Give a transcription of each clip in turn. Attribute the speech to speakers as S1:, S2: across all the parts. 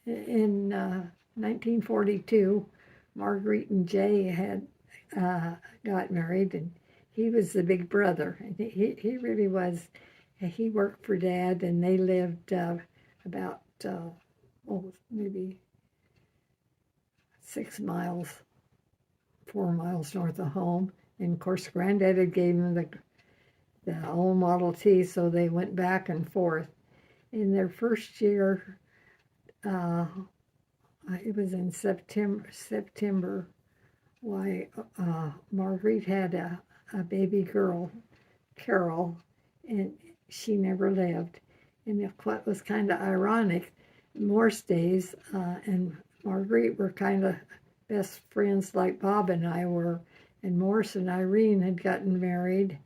S1: in 1942, Marguerite and Jay had got married, and he was the big brother. And he really was. He worked for Dad, and they lived about maybe 6 miles, 4 miles north of home. And of course, Granddad had gave him the old Model T, so they went back and forth. In their first year, uh, it was in September. Why, Marguerite had a baby girl, Carol, and she never lived. And what was kind of ironic, Morse days and Marguerite were kind of best friends like Bob and I were. And Morse and Irene had gotten married,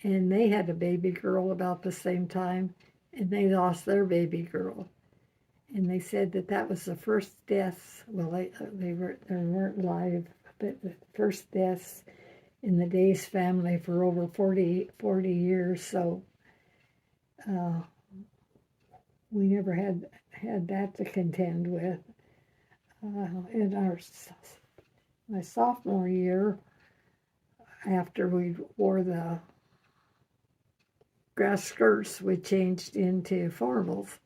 S1: and they had a baby girl about the same time, and they lost their baby girl. And they said that that was the first deaths. Well, they weren't live, but the first deaths in the Days family for over 40 years. So we never had that to contend with. In my sophomore year, after we wore the grass skirts, we changed into formals.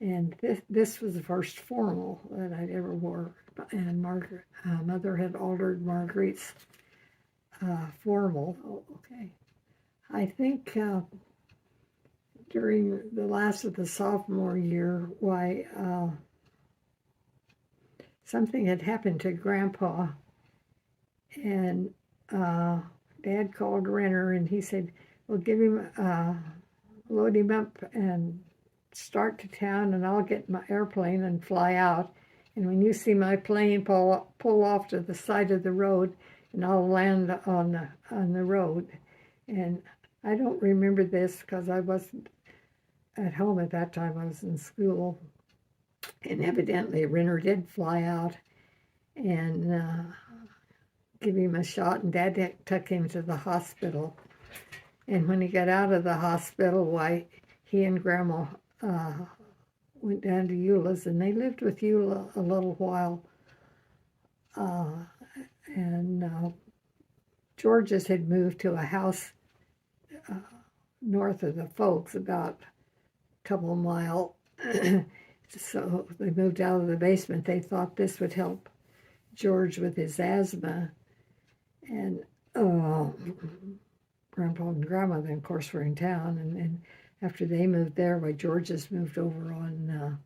S1: And this was the first formal that I'd ever wore. And Mother had altered Marguerite's formal. Oh, okay. I think during the last of the sophomore year, something had happened to Grandpa, and Dad called Renner, and he said, "Well, load him up and start to town, and I'll get my airplane and fly out. And when you see my plane, pull off to the side of the road, and I'll land on the road." And I don't remember this because I wasn't at home at that time. I was in school. And evidently, Renner did fly out and give him a shot, and Dad took him to the hospital. And when he got out of the hospital, why, he and Grandma went down to Eula's, and they lived with Eula a little while. And George's had moved to a house north of the folks, about a couple mile. So they moved out of the basement. They thought this would help George with his asthma. And Grandpa and Grandma then, of course, were in town. And then after they moved there, George's moved over on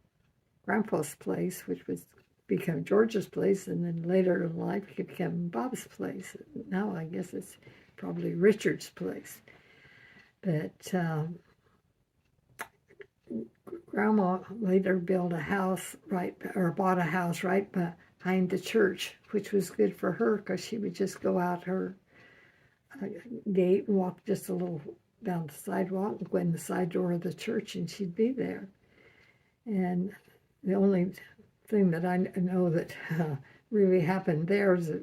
S1: Grandpa's place, which was become George's place, and then later in life it became Bob's place. Now I guess it's probably Richard's place. But Grandma later built a house bought a house right behind the church, which was good for her because she would just go out her gate and walk just a little down the sidewalk and go in the side door of the church, and she'd be there. And the only thing that I know that really happened there is that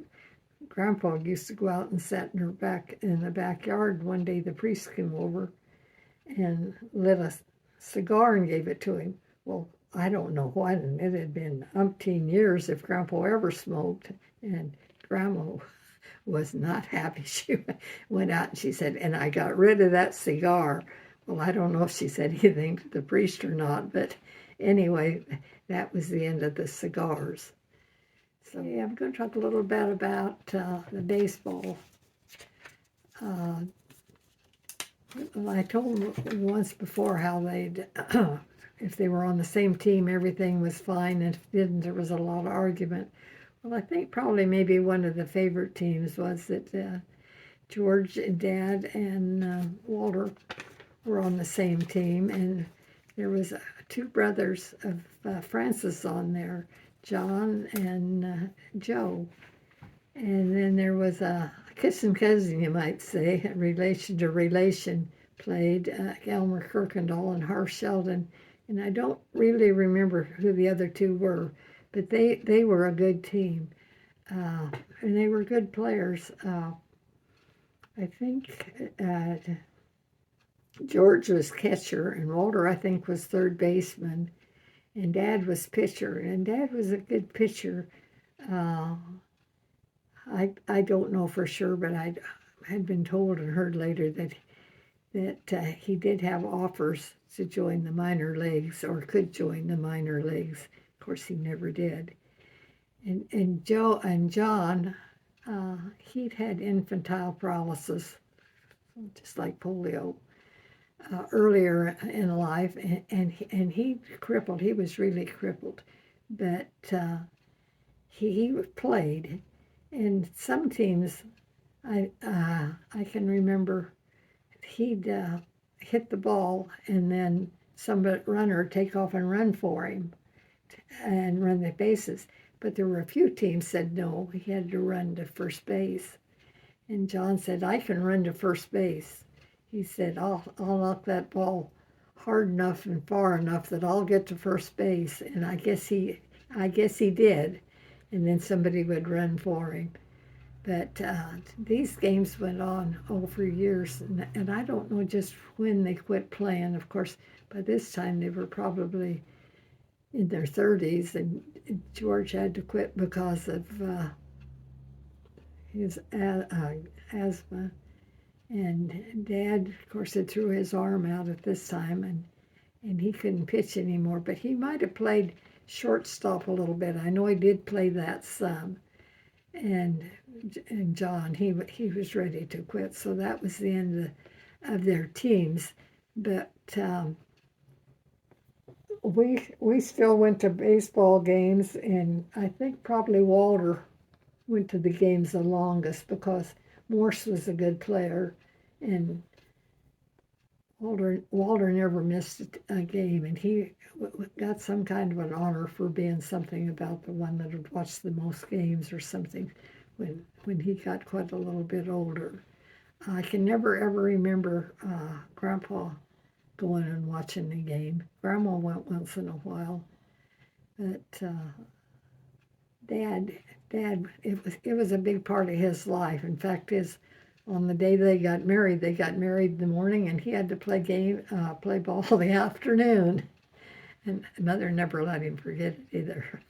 S1: Grandpa used to go out and sat in the backyard. One day the priest came over and lit a cigar and gave it to him. Well, I don't know what, and it had been umpteen years if Grandpa ever smoked, and Grandma was not happy. She went out and she said, "And I got rid of that cigar." Well, I don't know if she said anything to the priest or not, but anyway, that was the end of the cigars. So yeah, I'm going to talk a little bit about the baseball. I told them once before how they'd, if they were on the same team, everything was fine, and if it didn't, there was a lot of argument. Well, I think probably maybe one of the favorite teams was that George and Dad and Walter were on the same team, and there was two brothers of Francis on there, John and Joe. And then there was a kissing cousin, you might say, relation to relation, played Elmer Kirkendall and Harv Sheldon. And I don't really remember who the other two were, but they were a good team. And they were good players. I think George was catcher, and Walter, I think, was third baseman. and Dad was pitcher, and Dad was a good pitcher. Uh, I don't know for sure, but I had been told and heard later that he did have offers to join the minor leagues or could join the minor leagues. Of course, he never did. And Joe and John, he'd had infantile paralysis, just like polio, earlier in life, and he crippled. He was really crippled, but he played. And some teams, I can remember he'd hit the ball and then some runner take off and run for him and run the bases. But there were a few teams said no, he had to run to first base. And John said, I can run to first base. He said, I'll knock that ball hard enough and far enough that I'll get to first base. And I guess he did. And then somebody would run for him. But these games went on for years, and I don't know just when they quit playing. Of course, by this time they were probably in their 30s, and George had to quit because of his asthma. And Dad, of course, had threw his arm out at this time, and he couldn't pitch anymore. But he might have played shortstop a little bit. I know he did play that some. And John, he was ready to quit. So that was the end of their teams. But we still went to baseball games, and I think probably Walter went to the games the longest because Morse was a good player, and Walter never missed a game, and he got some kind of an honor for being something about the one that had watched the most games or something when he got quite a little bit older. I can never ever remember Grandpa going and watching the game. Grandma went once in a while, but Dad, it was a big part of his life. In fact, on the day they got married in the morning, and he had to play ball the afternoon, and Mother never let him forget it either.